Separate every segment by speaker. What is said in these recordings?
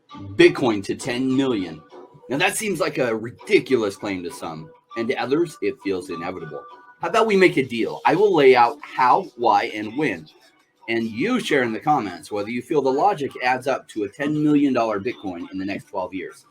Speaker 1: Bitcoin to 10 million. Now that seems like a ridiculous claim to some, and to others it feels inevitable. How about we make a deal? I will lay out how, why, and when. And you share in the comments whether you feel the logic adds up to a $10 million Bitcoin in the next 12 years.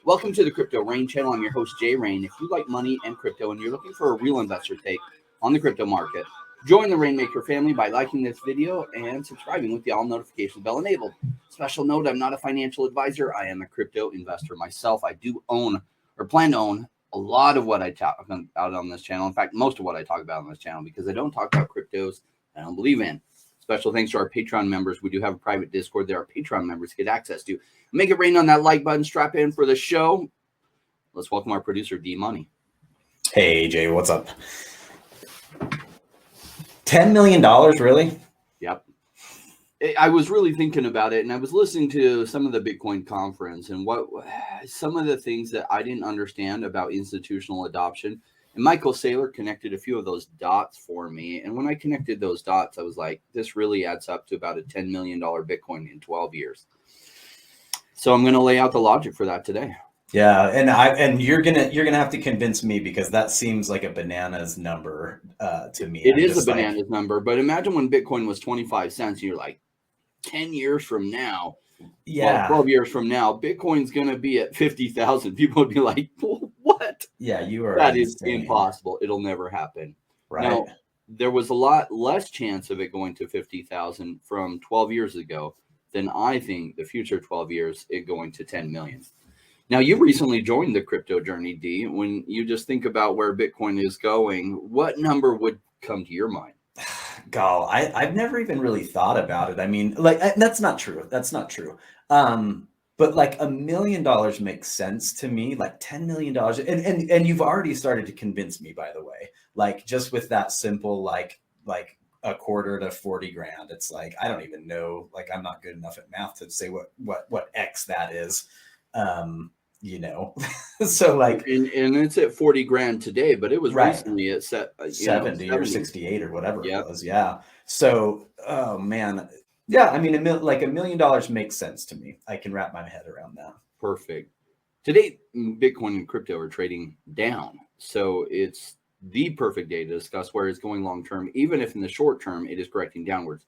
Speaker 1: Welcome to the Crypto Rain channel. I'm your host, Jay Rain. If you like money and crypto and you're looking for a real investor take on the crypto market, join the Rainmaker family by liking this video and subscribing with the all notification bell enabled. Special note, I'm not a financial advisor. I am a crypto investor myself. I do own or plan to own a lot of what I talk about on this channel. In fact, most of what I talk about on this channel, because I don't talk about cryptos I don't believe in. Special thanks to our Patreon members. We do have a private Discord there. Our Patreon members get access to. Make it rain on that like button. Strap in for the show. Let's welcome our producer, D Money.
Speaker 2: Hey, Jay, what's up? $10 million, really?
Speaker 1: Yep. I was really thinking about it, and I was listening to some of the Bitcoin conference and some of the things that I didn't understand about institutional adoption. And Michael Saylor connected a few of those dots for me. And when I connected those dots, I was like, this really adds up to about a $10 million Bitcoin in 12 years. So I'm going to lay out the logic for that today.
Speaker 2: Yeah, and you're gonna have to convince me, because that seems like a bananas number to me.
Speaker 1: It is a bananas number, but imagine when Bitcoin was 25 cents, you're like, 10 years from now,
Speaker 2: yeah,
Speaker 1: 12 years from now, Bitcoin's going to be at 50,000. People would be like, what?
Speaker 2: Yeah, you are.
Speaker 1: That is impossible. It'll never happen.
Speaker 2: Right.
Speaker 1: Now, there was a lot less chance of it going to 50,000 from 12 years ago than I think the future 12 years it going to 10 million. Now, you recently joined the crypto journey, D. When you just think about where Bitcoin is going, what number would come to your mind?
Speaker 2: God, I've never even really thought about it. I mean, like, that's not true. That's not true. But like $1 million makes sense to me. Like $10 million, and you've already started to convince me, by the way. Like, just with that simple like a quarter to 40 grand. It's like, I don't even know. Like, I'm not good enough at math to say what X that is. You know, so like,
Speaker 1: and it's at 40 grand today, but it was
Speaker 2: right.
Speaker 1: recently at
Speaker 2: 70 or 68 or whatever it was. Yeah. So, oh man. Yeah. I mean, like $1 million makes sense to me. I can wrap my head around that.
Speaker 1: Perfect. Today, Bitcoin and crypto are trading down. So it's the perfect day to discuss where it's going long term, even if in the short term it is correcting downwards.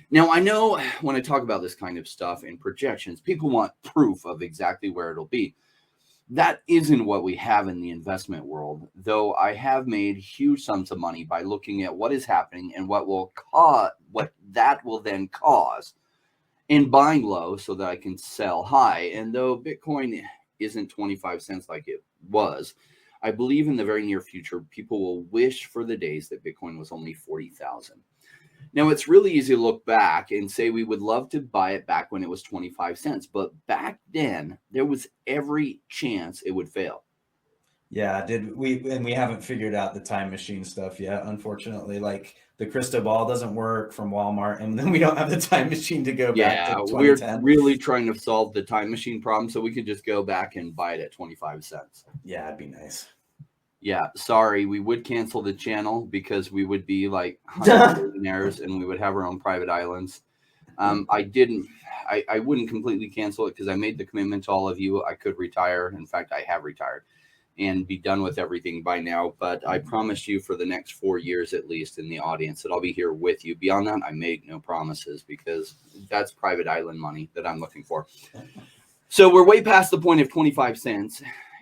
Speaker 1: Now, I know when I talk about this kind of stuff and projections, people want proof of exactly where it'll be. That isn't what we have in the investment world, though I have made huge sums of money by looking at what is happening and what that will then cause in buying low so that I can sell high. And though Bitcoin isn't 25 cents like it was, I believe in the very near future, people will wish for the days that Bitcoin was only 40,000. Now, it's really easy to look back and say we would love to buy it back when it was 25 cents. But back then, there was every chance it would fail.
Speaker 2: Yeah, we haven't figured out the time machine stuff yet, unfortunately. Like, the crystal ball doesn't work from Walmart, and then we don't have the time machine to go back to 2010.
Speaker 1: We're really trying to solve the time machine problem so we could just go back and buy it at 25 cents.
Speaker 2: Yeah, it'd be nice.
Speaker 1: Yeah, sorry, we would cancel the channel because we would be like millionaires and we would have our own private islands. I wouldn't completely cancel it because I made the commitment to all of you. I could retire. In fact, I have retired and be done with everything by now. But I promised you for the next 4 years, at least in the audience, that I'll be here with you. Beyond that, I make no promises because that's private island money that I'm looking for. So we're way past the point of 25 cents.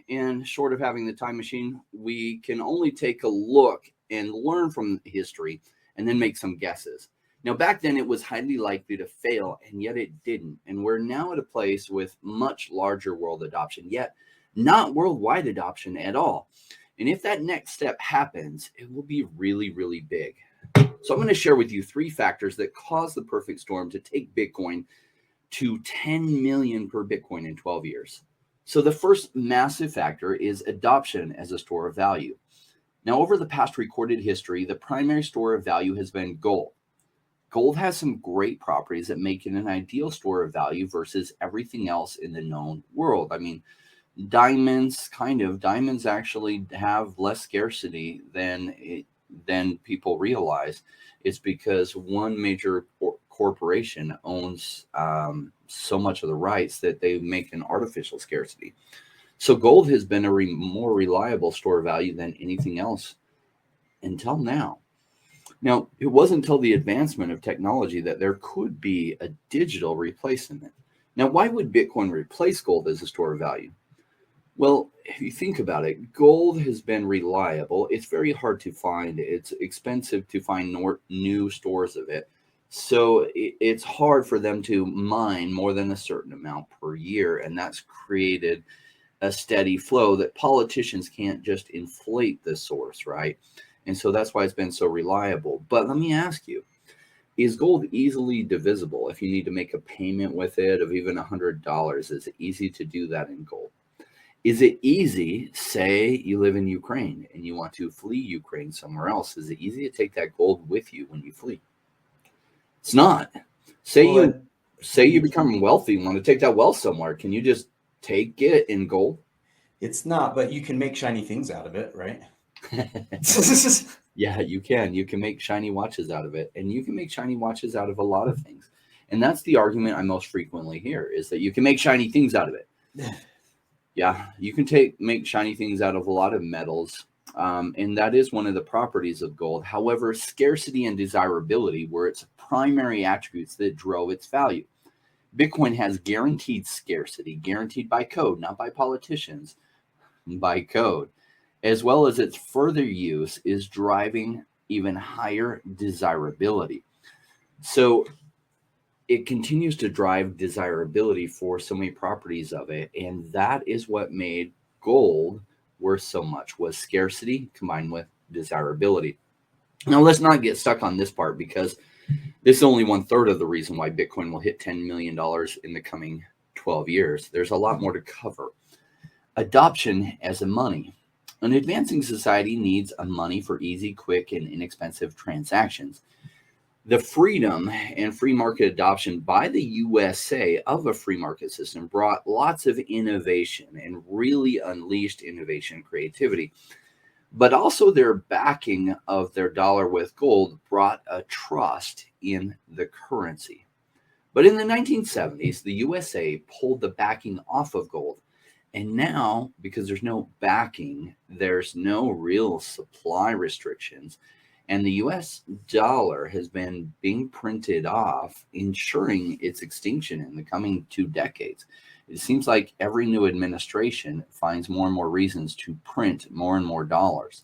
Speaker 1: And short of having the time machine, we can only take a look and learn from history and then make some guesses. Now, back then, it was highly likely to fail, and yet it didn't. And we're now at a place with much larger world adoption, yet not worldwide adoption at all. And if that next step happens, it will be really, really big. So I'm going to share with you 3 factors that cause the perfect storm to take Bitcoin to 10 million per Bitcoin in 12 years. So the first massive factor is adoption as a store of value. Now, over the past recorded history, the primary store of value has been gold. Gold has some great properties that make it an ideal store of value versus everything else in the known world. I mean, diamonds actually have less scarcity than people realize. It's because one major corporation owns so much of the rights that they make an artificial scarcity. So gold has been a more reliable store of value than anything else until now. Now, it wasn't until the advancement of technology that there could be a digital replacement. Now, why would Bitcoin replace gold as a store of value? Well, if you think about it, gold has been reliable. It's very hard to find. It's expensive to find new stores of it. So it's hard for them to mine more than a certain amount per year. And that's created a steady flow that politicians can't just inflate the source, right? And so that's why it's been so reliable. But let me ask you, is gold easily divisible? If you need to make a payment with it of even $100, is it easy to do that in gold? Is it easy, say you live in Ukraine and you want to flee Ukraine somewhere else, is it easy to take that gold with you when you flee? It's not. Say you become wealthy and want to take that wealth somewhere. Can you just take it in gold?
Speaker 2: It's not, but you can make shiny things out of it, right?
Speaker 1: Yeah, you can. You can make shiny watches out of it, and you can make shiny watches out of a lot of things. And that's the argument I most frequently hear, is that you can make shiny things out of it. Yeah, you can make shiny things out of a lot of metals, and that is one of the properties of gold. However, scarcity and desirability were its primary attributes that drove its value. Bitcoin has guaranteed scarcity, guaranteed by code, not by politicians, by code, as well as its further use is driving even higher desirability. So it continues to drive desirability for so many properties of it. And that is what made gold worth so much, was scarcity combined with desirability. Now, let's not get stuck on this part, because this is only 1/3 of the reason why Bitcoin will hit $10 million in the coming 12 years. There's a lot more to cover. Adoption as a money. An advancing society needs a money for easy, quick, and inexpensive transactions. The freedom and free market adoption by the USA of a free market system brought lots of innovation and really unleashed innovation and creativity. But also their backing of their dollar with gold brought a trust in the currency. But in the 1970s, the USA pulled the backing off of gold. And now, because there's no backing, there's no real supply restrictions. And the US dollar has been being printed off, ensuring its extinction in the coming 2 decades. It seems like every new administration finds more and more reasons to print more and more dollars.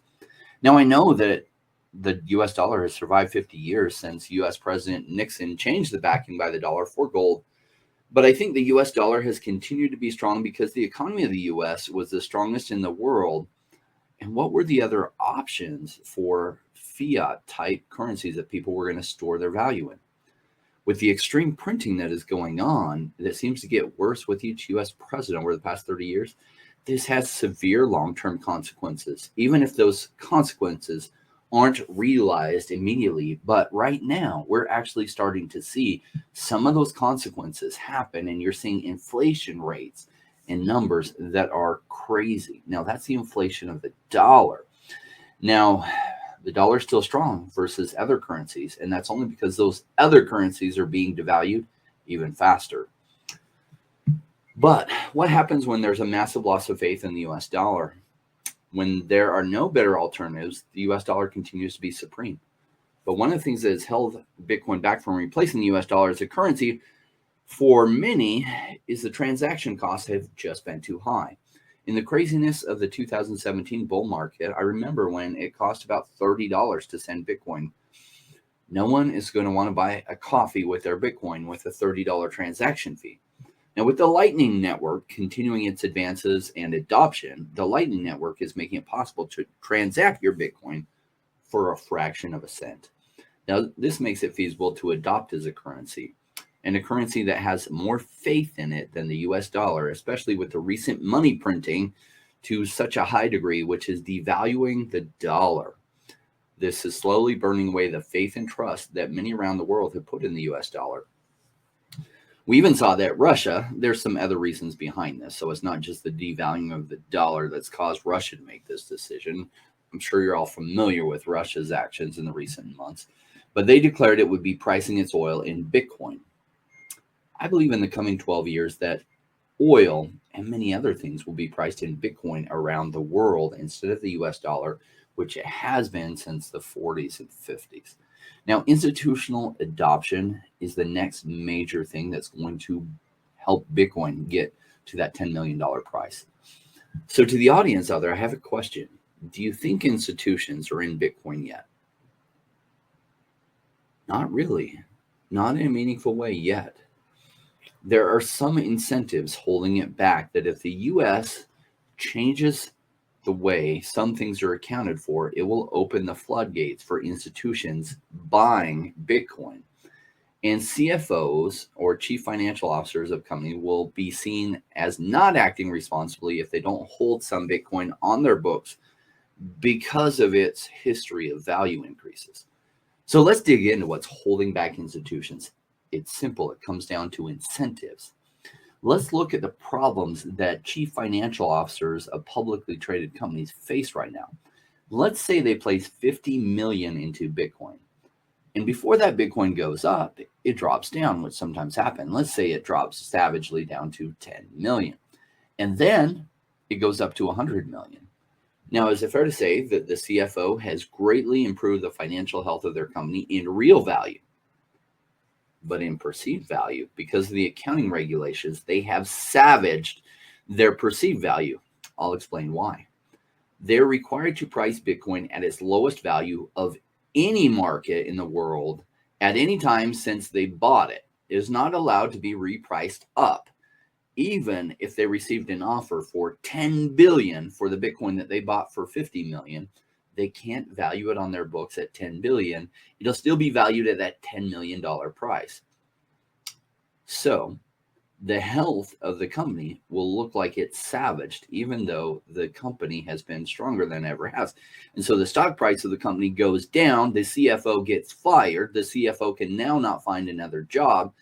Speaker 1: Now, I know that the US dollar has survived 50 years since US President Nixon changed the backing by the dollar for gold. But I think the US dollar has continued to be strong because the economy of the US was the strongest in the world. And what were the other options for fiat type currencies that people were going to store their value in? With the extreme printing that is going on, that seems to get worse with each US president over the past 30 years, this has severe long-term consequences, even if those consequences aren't realized immediately. But right now, we're actually starting to see some of those consequences happen, and you're seeing inflation rates and numbers that are crazy. Now, that's the inflation of the dollar. Now, the dollar is still strong versus other currencies, and that's only because those other currencies are being devalued even faster. But what happens when there's a massive loss of faith in the US dollar? When there are no better alternatives, the US dollar continues to be supreme. But one of the things that has held Bitcoin back from replacing the US dollar as a currency for many is the transaction costs have just been too high. In the craziness of the 2017 bull market, I remember when it cost about $30 to send Bitcoin. No one is going to want to buy a coffee with their Bitcoin with a $30 transaction fee. Now, with the Lightning Network continuing its advances and adoption, the Lightning Network is making it possible to transact your Bitcoin for a fraction of a cent. Now, this makes it feasible to adopt as a currency, and a currency that has more faith in it than the US dollar, especially with the recent money printing to such a high degree, which is devaluing the dollar. This is slowly burning away the faith and trust that many around the world have put in the US dollar. We even saw that Russia, there's some other reasons behind this. So it's not just the devaluing of the dollar that's caused Russia to make this decision. I'm sure you're all familiar with Russia's actions in the recent months. but they declared it would be pricing its oil in Bitcoin. I believe in the coming 12 years that oil and many other things will be priced in Bitcoin around the world instead of the US dollar, which it has been since the 40s and 50s. Now, institutional adoption is the next major thing that's going to help Bitcoin get to that $10 million price. So to the audience out there, I have a question. Do you think institutions are in Bitcoin yet? Not really. Not in a meaningful way yet. There are some incentives holding it back that if the US changes the way some things are accounted for, it will open the floodgates for institutions buying Bitcoin. And CFOs or chief financial officers of company will be seen as not acting responsibly if they don't hold some Bitcoin on their books because of its history of value increases. So let's dig into what's holding back institutions. It's simple. It comes down to incentives. Let's look at the problems that chief financial officers of publicly traded companies face right now. Let's say they place 50 million into Bitcoin. And before that Bitcoin goes up, it drops down, which sometimes happens. Let's say it drops savagely down to 10 million. And then it goes up to 100 million. Now, is it fair to say that the CFO has greatly improved the financial health of their company in real value? But in perceived value, because of the accounting regulations, they have savaged their perceived value. I'll explain why. They're required to price Bitcoin at its lowest value of any market in the world at any time since they bought it. It is not allowed to be repriced up. Even if they received an offer for 10 billion for the Bitcoin that they bought for 50 million, they can't value it on their books at 10 billion. It'll still be valued at that $10 million price. So the health of the company will look like it's savaged, even though the company has been stronger than it ever has. And so the stock price of the company goes down. The CFO gets fired. The CFO can now not find another job.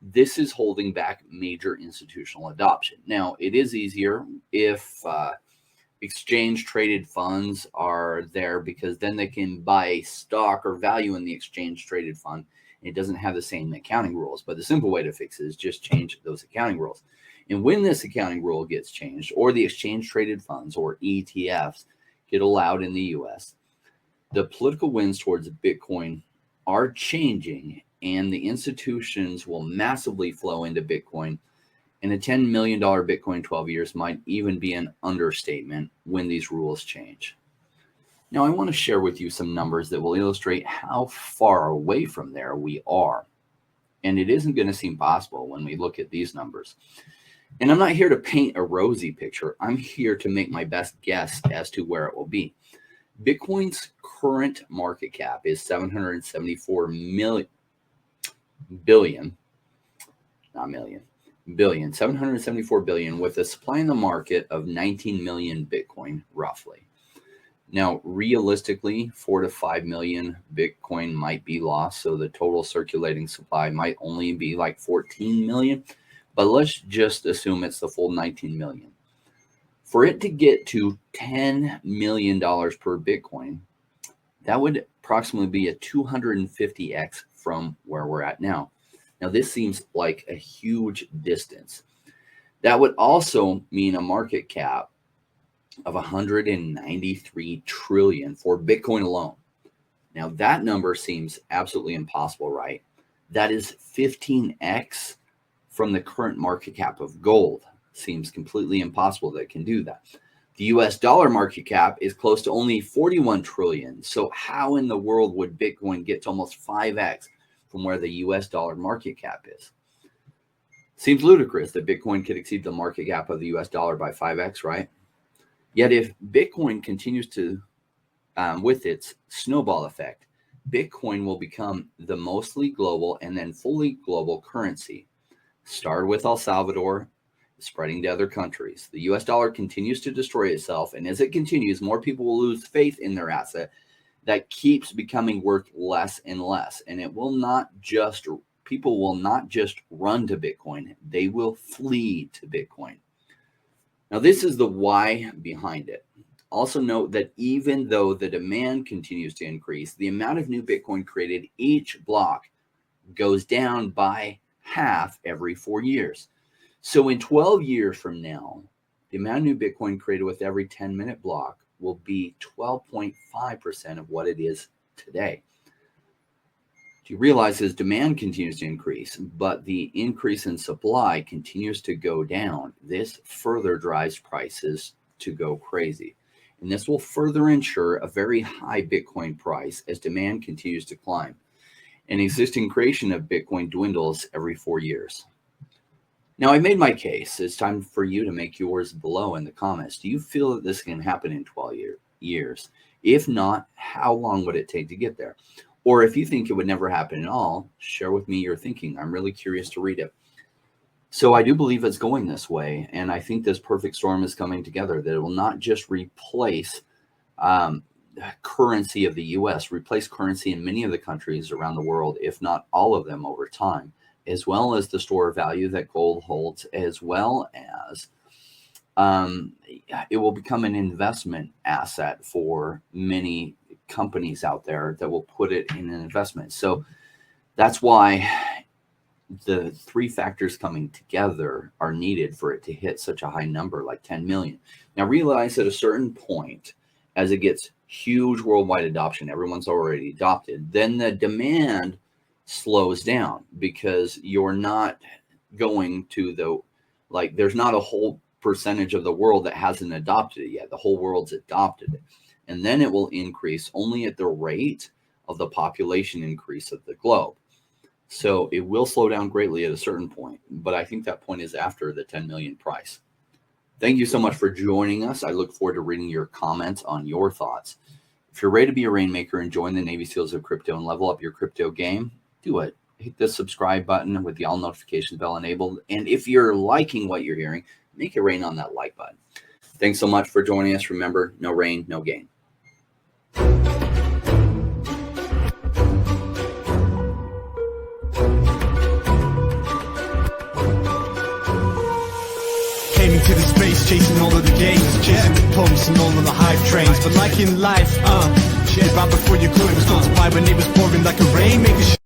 Speaker 1: This is holding back major institutional adoption. Now, it is easier if exchange traded funds are there, because then they can buy stock or value in the exchange traded fund. It doesn't have the same accounting rules, but the simple way to fix it is just change those accounting rules. And when this accounting rule gets changed, or the exchange traded funds or ETFs get allowed in the US, the political winds towards Bitcoin are changing, and the institutions will massively flow into Bitcoin. And a $10 million Bitcoin 12 years might even be an understatement when these rules change. Now, I want to share with you some numbers that will illustrate how far away from there we are. And it isn't going to seem possible when we look at these numbers. And I'm not here to paint a rosy picture. I'm here to make my best guess as to where it will be. Bitcoin's current market cap is 774 billion, 774 billion, with a supply in the market of 19 million Bitcoin roughly. Now, realistically, 4 to 5 million Bitcoin might be lost, so the total circulating supply might only be like 14 million, but let's just assume it's the full 19 million. For it to get to $10 million per Bitcoin, that would approximately be a 250x from where we're at now. Now, this seems like a huge distance. That would also mean a market cap of 193 trillion for Bitcoin alone. Now, that number seems absolutely impossible, right? That is 15x from the current market cap of gold. Seems completely impossible that it can do that. The US dollar market cap is close to only 41 trillion. So how in the world would Bitcoin get to almost 5x from where the US dollar market cap is? Seems ludicrous that Bitcoin could exceed the market cap of the US dollar by 5x, right? Yet if Bitcoin continues to, with its snowball effect, Bitcoin will become the mostly global and then fully global currency. Started with El Salvador, spreading to other countries. The US dollar continues to destroy itself, and as it continues, more people will lose faith in their asset that keeps becoming worth less and less. And people will not just run to Bitcoin, they will flee to Bitcoin. Now, this is the why behind it. Also note that even though the demand continues to increase, the amount of new Bitcoin created each block goes down by half every 4 years. So in 12 years from now, the amount of new Bitcoin created with every 10-minute block will be 12.5% of what it is today. Do you realize as demand continues to increase, but the increase in supply continues to go down, this further drives prices to go crazy. And this will further ensure a very high Bitcoin price as demand continues to climb. And existing creation of Bitcoin dwindles every 4 years. Now, I made my case. It's time for you to make yours below in the comments. Do you feel that this can happen in 12 years? If not, how long would it take to get there? Or if you think it would never happen at all, share with me your thinking. I'm really curious to read it. So I do believe it's going this way. And I think this perfect storm is coming together, that it will not just replace currency of the US, replace currency in many of the countries around the world, if not all of them over time, as well as the store of value that gold holds, as well as it will become an investment asset for many companies out there that will put it in an investment. So that's why the three factors coming together are needed for it to hit such a high number, like 10 million. Now realize at a certain point, as it gets huge worldwide adoption, everyone's already adopted, then the demand slows down, because you're not going to there's not a whole percentage of the world that hasn't adopted it yet. The whole world's adopted it. And then it will increase only at the rate of the population increase of the globe. So it will slow down greatly at a certain point, but I think that point is after the 10 million price. Thank you so much for joining us. I look forward to reading your comments on your thoughts. If you're ready to be a rainmaker and join the Navy SEALs of crypto and level up your crypto game, do it. Hit the subscribe button with the all notification bell enabled. And if you're liking what you're hearing, make it rain on that like button. Thanks so much for joining us. Remember, no rain, no gain.
Speaker 3: To the space, chasing all of the gains, chasing diplomas and all of the hype trains. But like in life, you're about before you could, it was multiplied when it was pouring like a rainmaker.